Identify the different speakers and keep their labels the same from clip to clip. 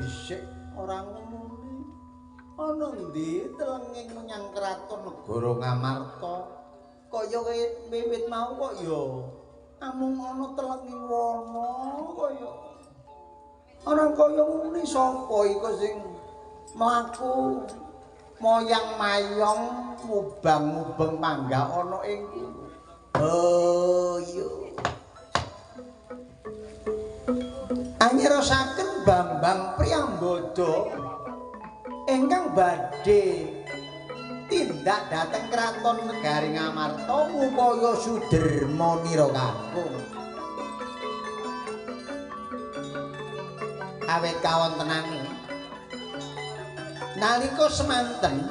Speaker 1: dhisik ora ngomong. Ana ndi telenging menyang kraton negara Ngamarta? Kaya wiwit mau kok ya amung ana telenging wana kaya. Ora kaya ngene sapa iku sing mlaku moyang-mayong mubang-mubeng panggah ana ing kono. Oh iya. Anyerasaken Bambang Priyambada ingkang badhe tindak dhateng kraton negari Ngamarta upaya Suderma nira kakung. Awit kawontenane nalika semanten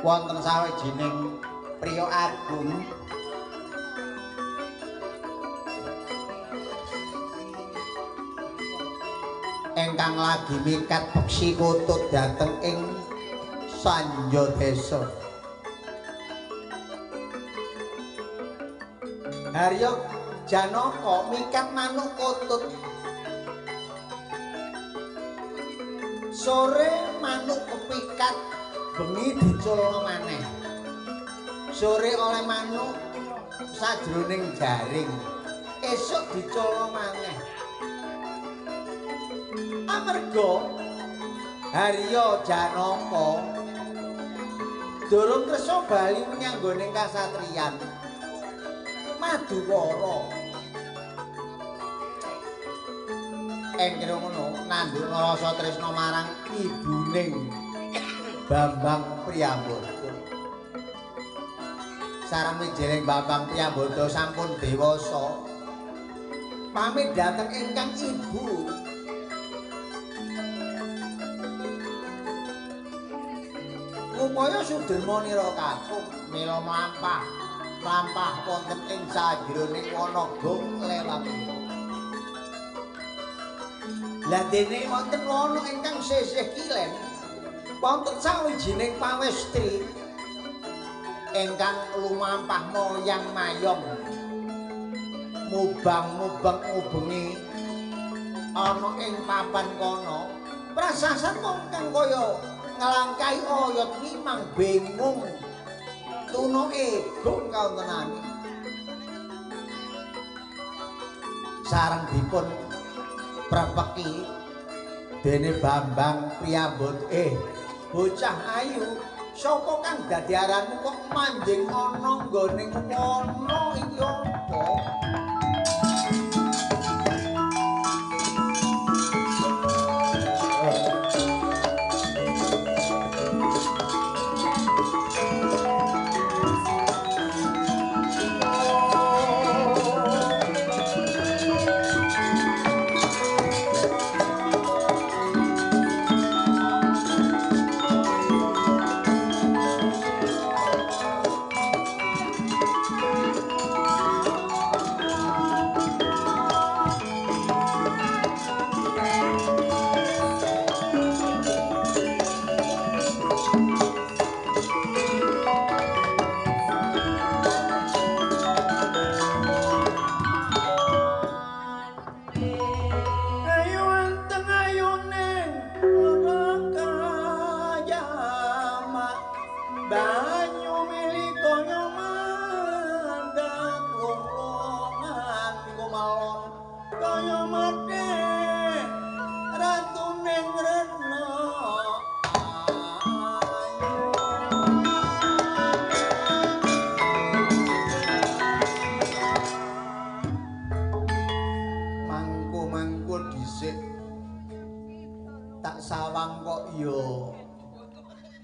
Speaker 1: wonten sawijining priya agung ingkang lagi mikat peksi kutut dhateng ing Sanja Desa. Harya Janaka mikat manuk kutut. Sore manuk kepikat, bengi diculno maneh. Sore oleh manuk sajroning jaring, esuk diculno maneh. Amarga Harya Janaka durung kersa bali menyang gone kasatriyan. Madukara engkira ngono nanduk rasa tresna marang ibuning Bambang Priyambada. Sareng wijining Bambang Priyambada sampun dewasa pamit dhateng ingkang ibu. Upaya Suderma nira kakung mila mlampah wonten ing sajroning wanaga lelapira. Lah dene wonten wana ingkang sisih kilen wonten sawijining pawestri ingkang lumampah moyang-mayong mubang-mubeng ubengi ana ing papan kono. Prasasan kang kaya nglangkai oyot mimang bingung tunuke gong kawontenane. Sareng dipun prepeki dene Bambang Priyambada. Bocah ayu, sapa kang dadi aranmu kok manjing ana nggone wana iki apa?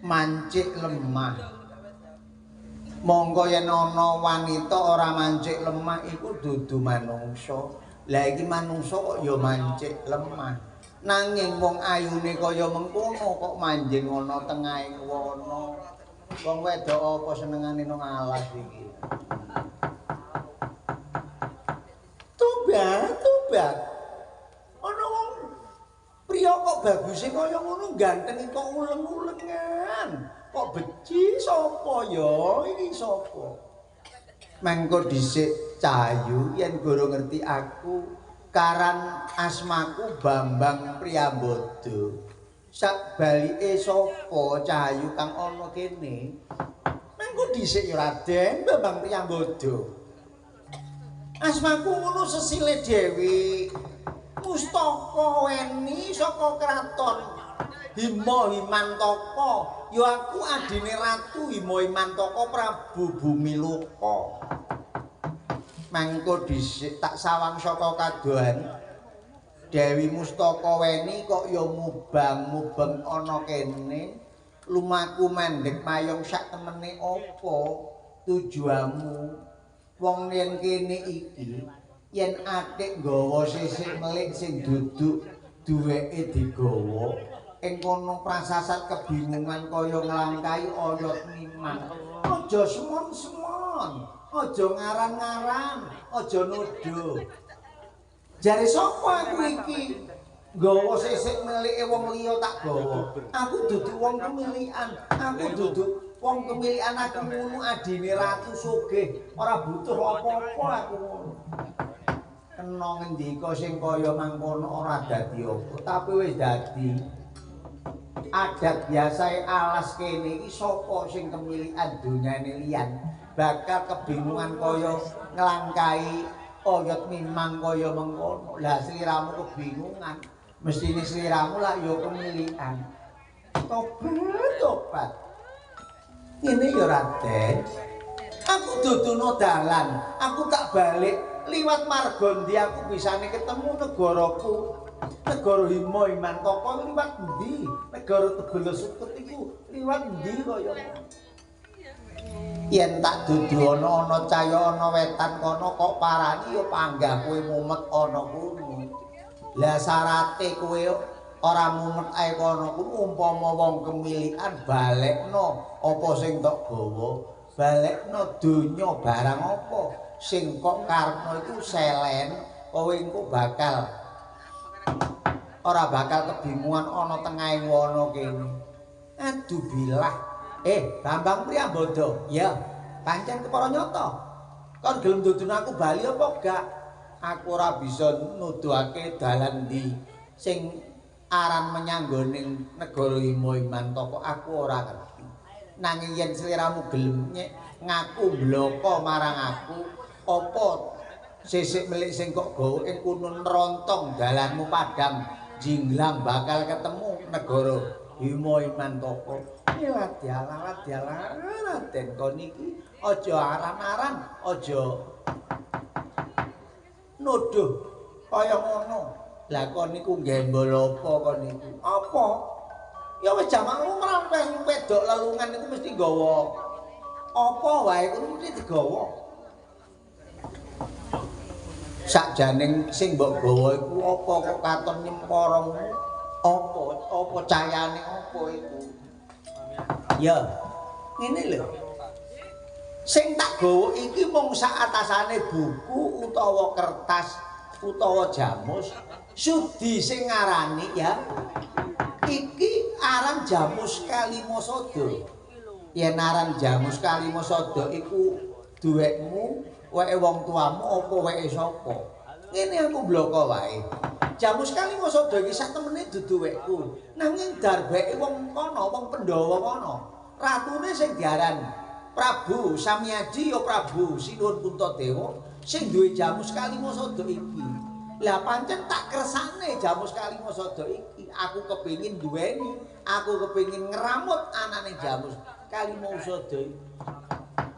Speaker 1: Mancik lemah. Monggo yen ana wanita ora mancik lemah iku dudu manungsa. Lah iki manungsa kok ya mancik lemah. Nanging wong ayune kaya mengkono kok manjing ana tengahing wana. Wong wedok apa senengane nang alas iki. Tobat. Ana wong priya kok baguse kaya ngono ganteng kok uleng-ulengan. Kok beci sapa ya? Iki sapa? Mengko dhisik Cahayu yen guru ngerti aku karan asmaku Bambang Priyambada. Sak balike sapa cahayu kang ana kene? Mengko dhisik ya Raden Bambang Priyambada. Asmaku ngono sesile Dewi. Mustaka weni saka kraton Hima Himantaka. Ya aku adine Ratu Hima Himantaka Prabu Bumiloka. Mangko dhisik tak sawang saka kadohan Dewi Mustaka weni kok ya mubang-mubeng ana kene lumaku mandhek mayong sak temene apa tujuanmu wong yen kene iki yen atik nggawa sisik melik sing duduk duweke digawa ing kono prasasat kebingungan kaya nglangkai oyot mimang aja semon-semon aja ngaran-ngaran aja nuduh jare sapa aku iki nggawa sisik melike wong liya tak gawa aku duduk wong kemilikan aku duduk wong kemilikan aku ngono adine ratu sugih ora butuh apa-apa aku ngono kena ngendika sing kaya mangkono ora dadi apa tapi wis dadi adat biasae alas kene iki sapa sing kemilikan donyane liyan bakal kebingungan kaya nglangkai oyot mimang kaya mengkono lah sliramu kebingungan mestine sliramu lah ya kemilikan tobat ini ya Raden aku dudono dalan aku tak balik liwat margondi aku bisane ketemu negaraku negara Hima Himantaka liwat endi negara Tegala Suket iku liwat endi kaya yen tak dudu ana cahya ana wetan kono kok parani ya panggah kowe mumet ana kono lah syarate kowe ora mumet ae kono kuwi umpama wong kemilikan balekno apa sing tok gawa balekno donya barang apa sing kok karepno iku selen kowe engko bakal ora bakal kebingungan ana tengahing wana kene aduh bilah Bambang Priyambada ya pancen kepara nyata kon gelem dudun aku bali apa gak aku ora bisa nuduhake dalan ndi sing aran menyanggoning negara Hima Himantaka aku ora ngerti nanging yen sliramu gelem ngaku bloko marang aku apa sisik melik sing kok gawa ing kono nerontong dalanmu padang jinglang bakal ketemu negara Hima Himantaka wadyalah Raden kon iki aja aran-aran aja nuduh kaya ngono lah kon niku gembol apa kon niku apa ya wis jaman lumrah wedok lelungan niku mesti nggawa apa wae kuwi mesti digawa sakjaning sing mbok gawa iku apa kok katon nyemporong apa cahayane apa iku ya ngene lho sing tak gawa iki mung sak atasane buku utawa kertas utawa jamus sudi sing ngarani ya iki aran Jamus Kalimasada yen aran Jamus Kalimasada iku duwekmu weke wong tuamu apa weke sapa ngene aku bloko wae Jamus Kalimasada iki sak temene dudu wekku nanging darbeke wong kono wong Pandhawa kono ratune sing diaran Prabu Samyadi ya Prabu Sinuhun Puntadewa sing duwe Jamus Kalimasada iki lah pancen tak kersane Jamus Kalimasada iki aku kepengin duweni aku kepengin ngramut anane Jamus Kalimasada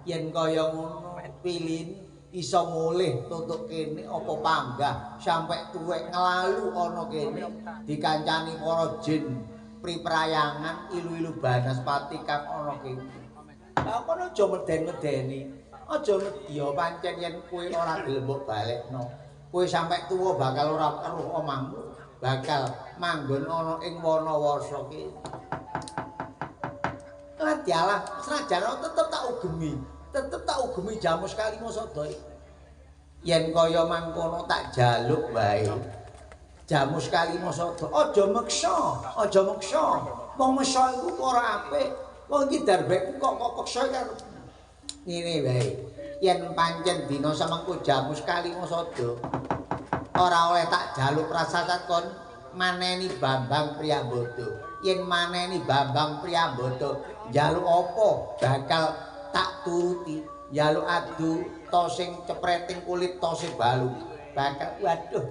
Speaker 1: yen kaya ngono pilin iso mulih tutuk kene apa panggah sampai tuwek nglalu ana kene dikancani para jin priprayangan ilu-ilu Banaspati kang ana kene. Lah kono aja meden-medeni. Aja medya pancen yen kowe ora gelem mbok balekno. Kowe sampai tuwa bakal ora weruh omahmu, bakal manggon ana ing wana-wasa kene. Lah dialah senajan tetep tak ugemi. Tetep tak ugemi Jamus Kalimasada yen kaya mangkono tak jaluk wae Jamus Kalimasada aja meksa wong meksa iku ora apik wong iki darbekku kok peksa karo ngene wae yen pancen dina samengko Jamus Kalimasada ora oleh tak jaluk prasasat kon maneni Bambang Priyambada. Yen maneni Bambang Priyambada njaluk apa bakal tak turuti. Njaluk adu to sing cepreting kulit to sing balung. Bakal waduh.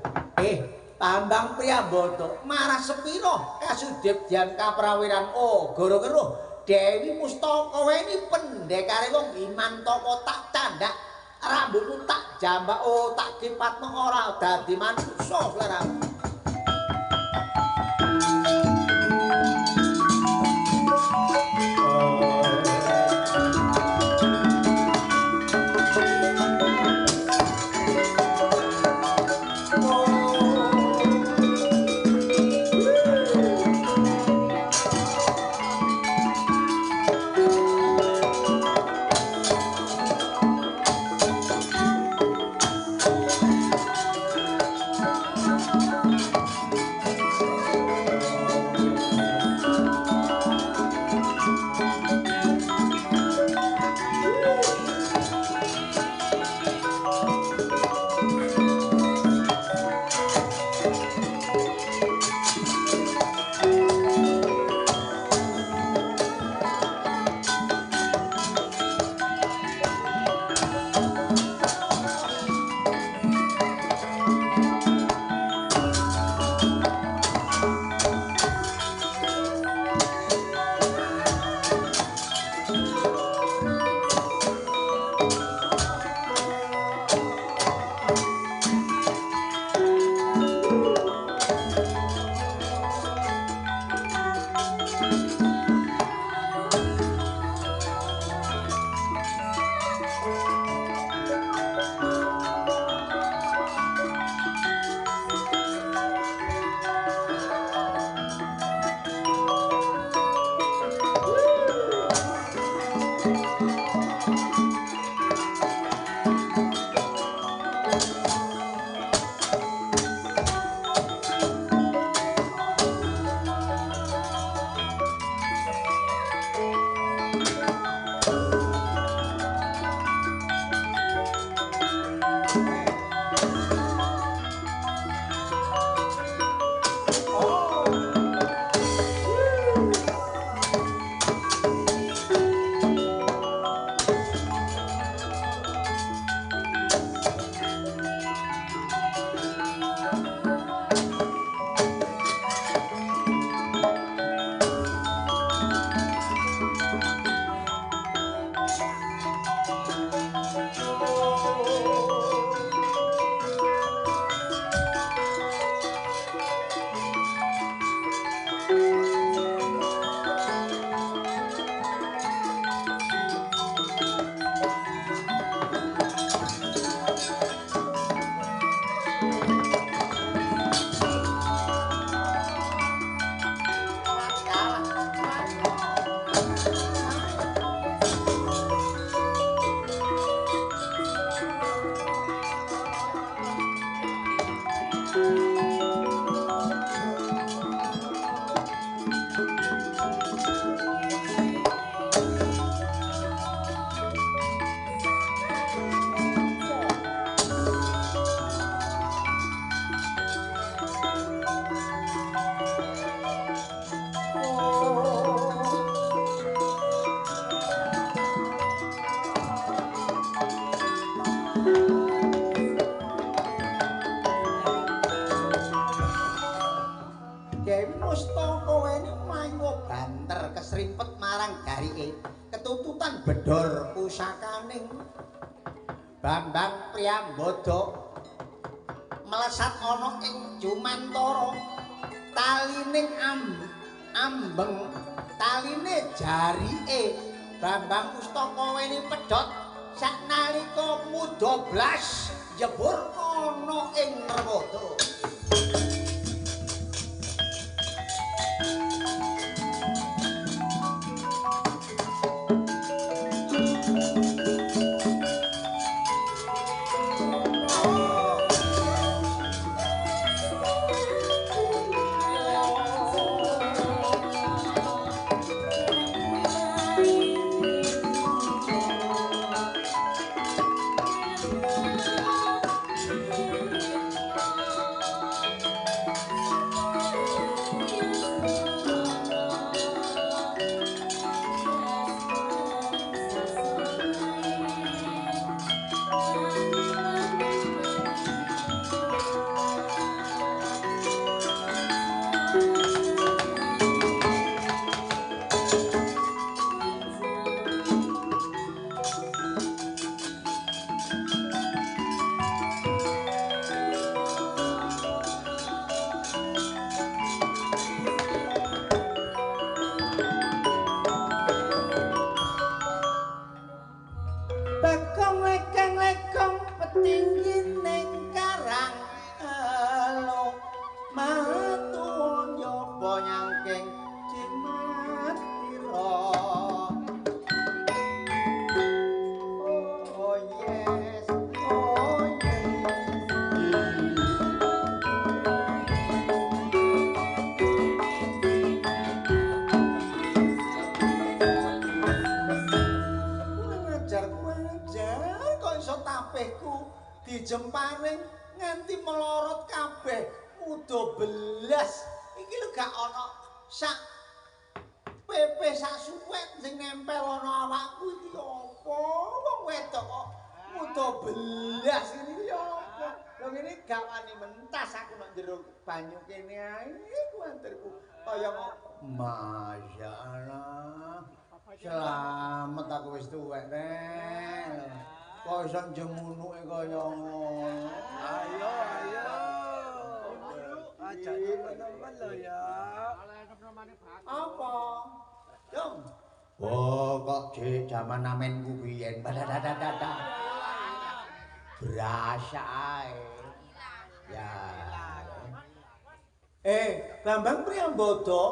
Speaker 1: Bambang Priyambada marah sepiro kasudibyan kaprawiran gara-gara Dewi Mustakaweni pendekare wong Imantaka tak candak rambutmu tak jambak tak kipatno ora dadi manungsa sliramu. Bedor pusakaning Bambang Priyambada melesat ana ing Jumantara talining ambeng taline jarike Bambang Pustakaweni pedhot saknalika mudha blas jebur ana ing Nrewada. nganti melorot kabeh udo belas iki lho gak ana sak pepe sak suwet sing nempel ana awakku iki apa wong wedok kok udo belas iki ya apa lho ngene gak wani mentas aku nang jero banyu kene ae kuanterku kaya Masya Allah selamat aku wis tuwek nek kok iso jemunuke kaya ngono ayo ajak teman-teman lho ya apa dong kok jaman amenku biyen badadadada berasa ae ya Bambang Priyambada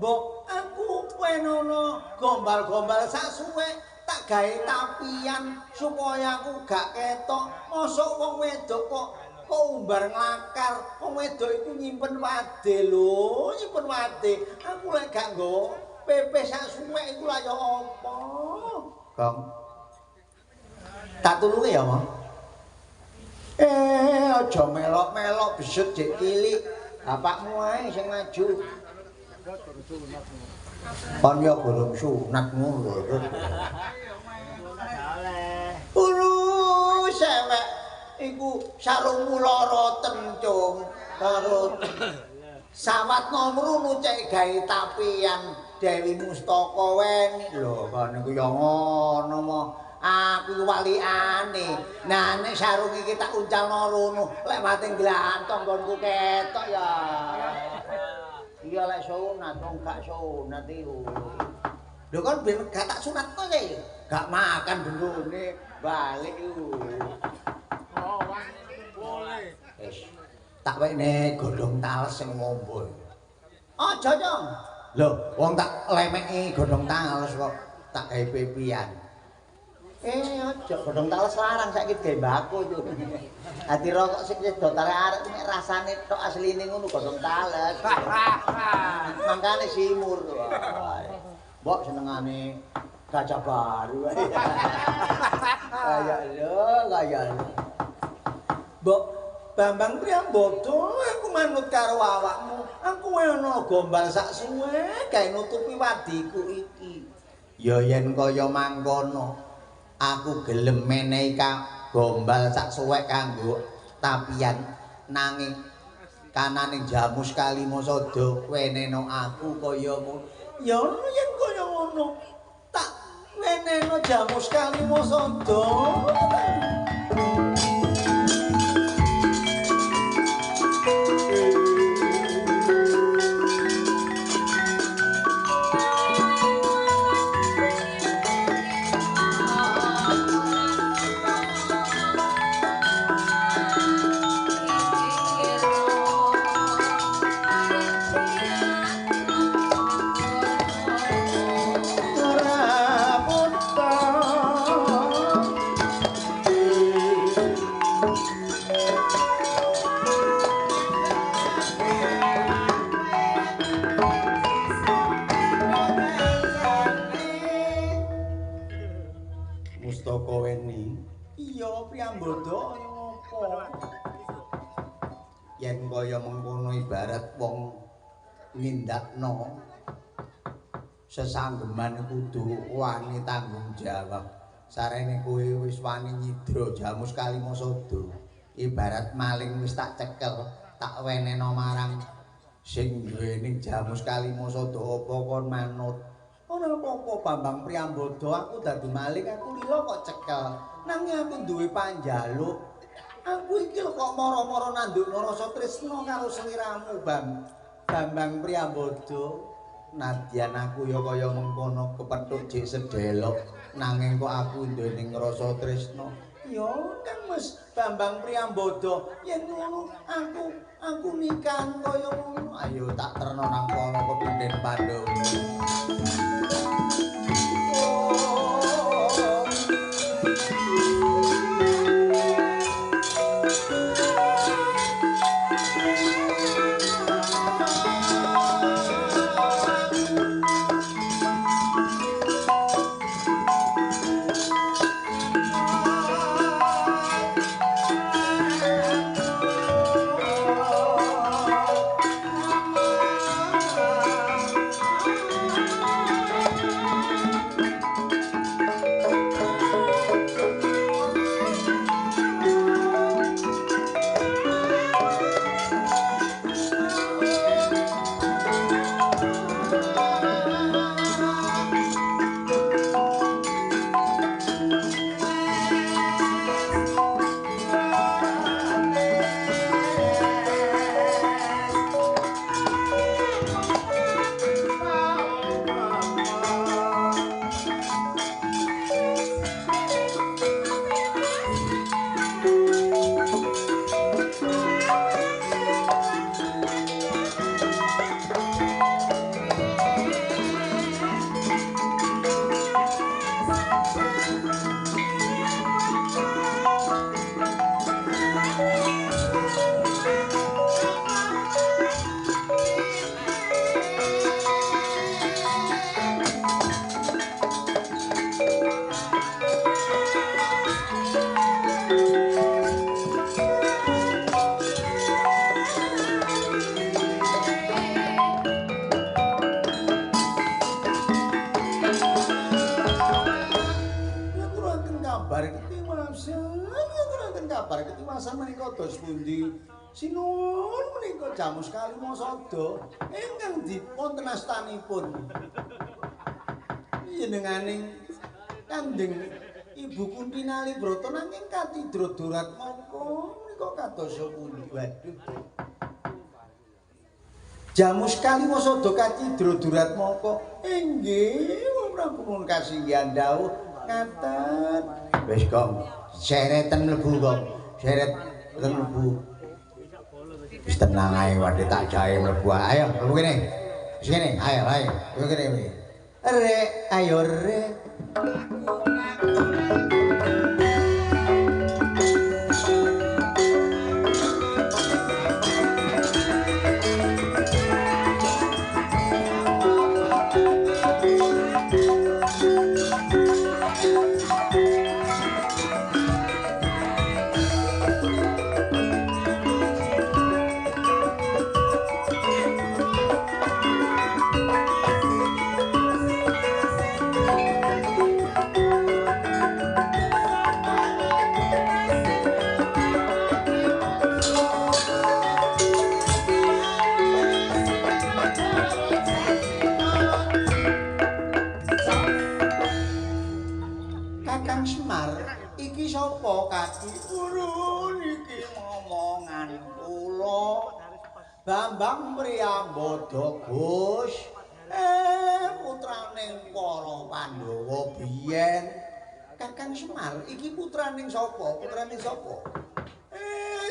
Speaker 1: mbok aku wenono gombal-gombal sak suwe tak gawe tapian supaya aku gak ketok mosok wong wedok kok umbar nglakar wong wedok iku nyimpen wade lho nyimpen wade aku lek gak nggawa pepe sak suwe iku lha ya apa Kang tak tulunge ya Mang aja melok-melok besut jek cilik bapakmu ae sing maju kon yo gurung sunat ngono lho. Sewek iku sarungmu lara tencung karo sawat nomru cek gawe tapian Dewi Mustaka weni lho kon iku yo ngono mo. Aku walikane. Nah nek sarung iki tak uncalno rono lek mating glantong konku ketok ya. Iya lek sunat, wong gak sunat iku. Lho kon ben gak tak sunatno ya. Gak makan bendone balik iku. Oh, boleh. Wis. Tak wekne godhong tales sing ngombo. Aja, Jong. Lho, wong tak lemeki godhong tales kok tak gawe pepian. Aja godhong tales larang saiki gawe mbako yo. Ati rokok sing sedot arek nek rasane tok asline ngono godhong tales. Mangkane simur. Mbok senengane gajah baru. Kaya lho. Mbok Bambang Priyambada aku manut karo awakmu. Aku ana gombal sak suwe gawe nutupi wadiku iki. Ya yen kaya mangkono aku gelem menehi gombal sak suwek kanggo tapian nanging kanane jamus Kalimasada weneno aku kaya ngono ya yen kaya ngono tak weneno jamus Kalimasada yen kaya mengkono ibarat wong nindakno sesanggeman kudu wani tanggung jawab sarene kowe wis wani nyidra jamus Kalimasada ibarat maling wis tak cekel tak weneno marang sing duweni jamus Kalimasada apa kon manut ora apa-apa Bambang Priyambada aku dadi maling aku lila kok cekel nanging aku duwe panjaluk aku iki lho kok mara-mara nandukno rasa tresna karo sliramu Bambang Priyambada nadyan aku ya kaya mengkono kepethuk jek sedelok nanging kok aku ndene ngrasa tresna ya kan Mas Bambang Priyambada yen ngono aku nikah kaya ngono ayo tak terno nang kono kepinden Pandhawa kabar ketiwasan menika dos pundi? Sinuwun menika jamu sekali masada ingkang dipun tenastanipun jenenganing Kanjeng Ibu Kuntinali Brata nanging Katidra Duratmaka menika kados pundi? Waduh. Jamu sekali masada Katidra Duratmaka. Inggih, Prabu pun kasinggihan dawuh ngaten. Wis Kong, sereten mlebu Kong. Seret mlebu. Wis tenang ae wae tak jae mlebu. Ayo mlebu kene. Wis kene, ayo. Mlebu kene. Rek, ayo rek. Bambang Priyambada Gus putraning para Pandhawa biyen. Kakang Semar iki putraning sapa? Putraning sapa?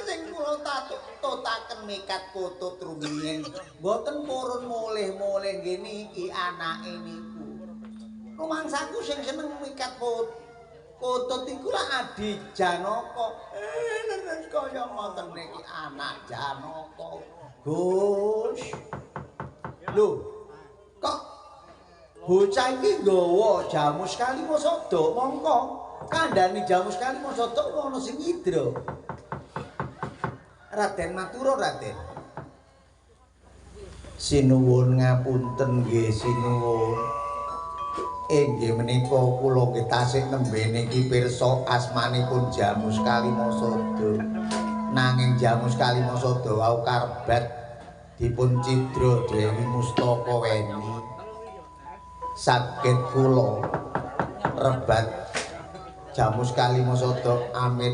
Speaker 1: Sing kula tatotaken mikat kutut rumiyin mboten purun mulih-mulih ngene iki anake niku. Rumangsaku sing seneng mikat kutut iku lah Adi Janaka. Leres kaya ngoten niki anak Janaka. Gus. Lho, kok bocah iki nggawa jamu sekali masada mongko kandhani jamu sekali masada ana sing nyidra. Raden matur Raden. Sinuwun ngapunten nggih sinuwun. Inggih menika kula tasih nembe niki pirsa asmanipun jamu sekali masada. Nanging jamu sekali masada wau karebat dipun cidra Dewi Mustaka Weni. Saged kula rebat jamu sekali masada amit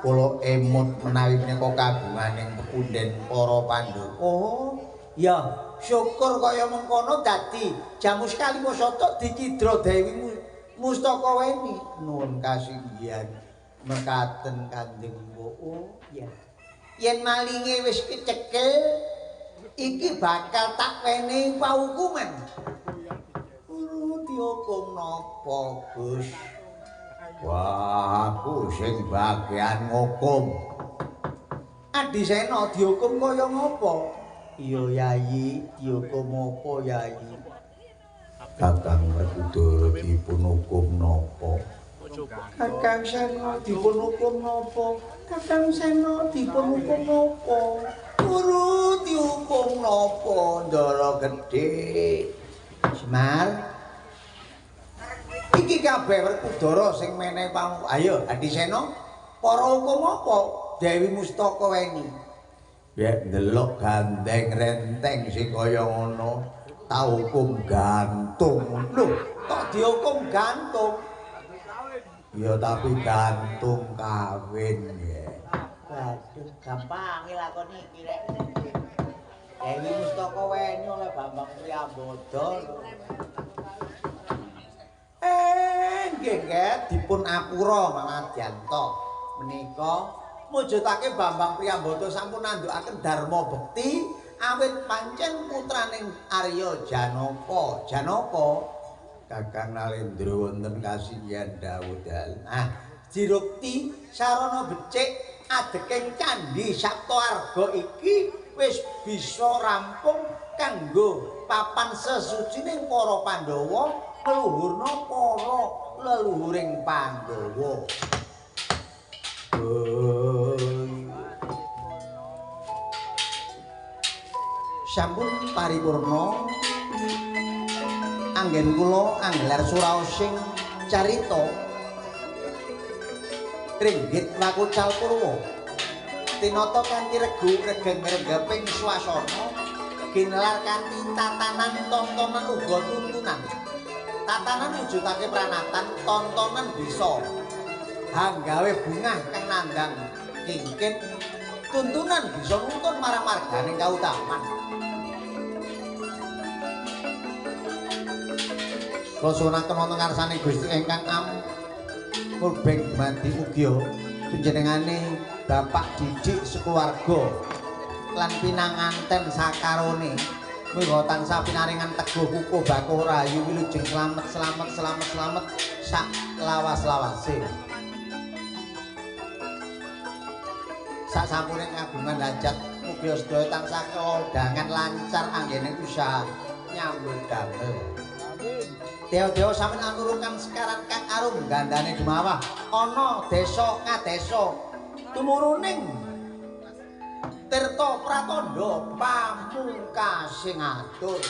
Speaker 1: kula emut menawi menika kagunganing punden para Pandhawa. Oh, ya syukur kaya mengkono dadi jamu sekali masada dicidra Dewi Mustaka Weni. Nuwun kasinggihan mekaten Kanjeng Mbok. Oh, ya. Yen malinge wis kecekel iki bakal tak wenehi paukuman. Dihukum napa, Gus? Wah, aku sing bagian ngukum. Adisena dihukum kaya ngapa? Iya, Yayi, dihukum apa, Yayi? Kakang Werkudara dipun hukum napa? Kakang Sena dipun hukum napa? Kakang Sena dipun hukum napa? Guru dihukum napa, Ndara Gedhe? Semar. Iki kabeh Werkudara sing menehi pamu. Ayo, Adisena, para hukum apa? Dewi Mustaka Weni. Ya ndelok gandeng renteng sing kaya ngono, tak hukum gantung. Lho, kok dihukum gantung? Ya tapi gantung kawin ya. Waduh, gampang nglakoni iki rek. Dewi Mustaka Weni oleh Bambang Priyambada. Nggih dipun apura Manadyanto. Menika mujudake Bambang Priyambada sampun nandukaken dharma bekti awit pancen putraning Arya Janaka. Janaka Kakang Nalendra wonten kasinggihan dawuh dalem. Jirukti sarana becik adeking Candhi Saptaarga iki wis bisa rampung kanggo papan sesucining para Pandhawa leluhurna para leluhuring Pandhawa. Sampun paripurna anggen kula anggelar suraosing carita ringgit wakucal purwa tinata kanthi regu regeng renggeping swasana ginelar kanthi tatanan tontonan uga tuntunan tatanan wujudake pranatan tontonan bisa hanggawe bungah kang nandhang kingkit tuntunan bisa nuntun marang marganing kautaman kula suwunaken wonten ngarsane Gusti ingkang Purbeng Mandi Mugya panjenengane Bapak didik sekeluarga lan pinanganten sakarone muga tansah pinaringan teguh kukuh bakuh rahayu wilujeng slamet sak lawas-lawase sak sampune kagungan hajat mugi sedaya tansah kelodhangan lancar anggening usaha nyambut damel. Deo-deo sampeyan anurukan sekaran kang arum gandane dumawah ana desa kadesa tumuruning tirta pratandha pamungkasing atur.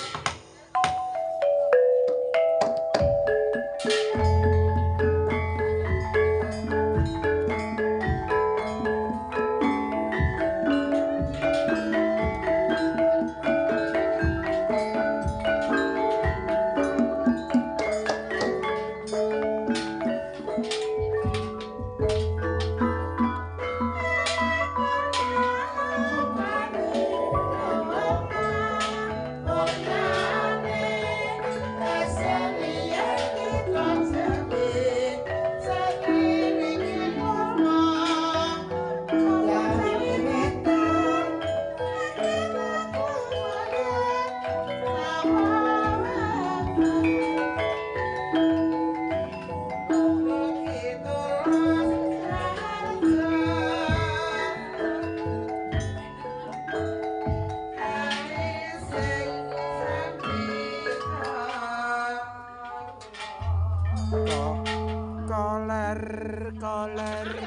Speaker 2: Koler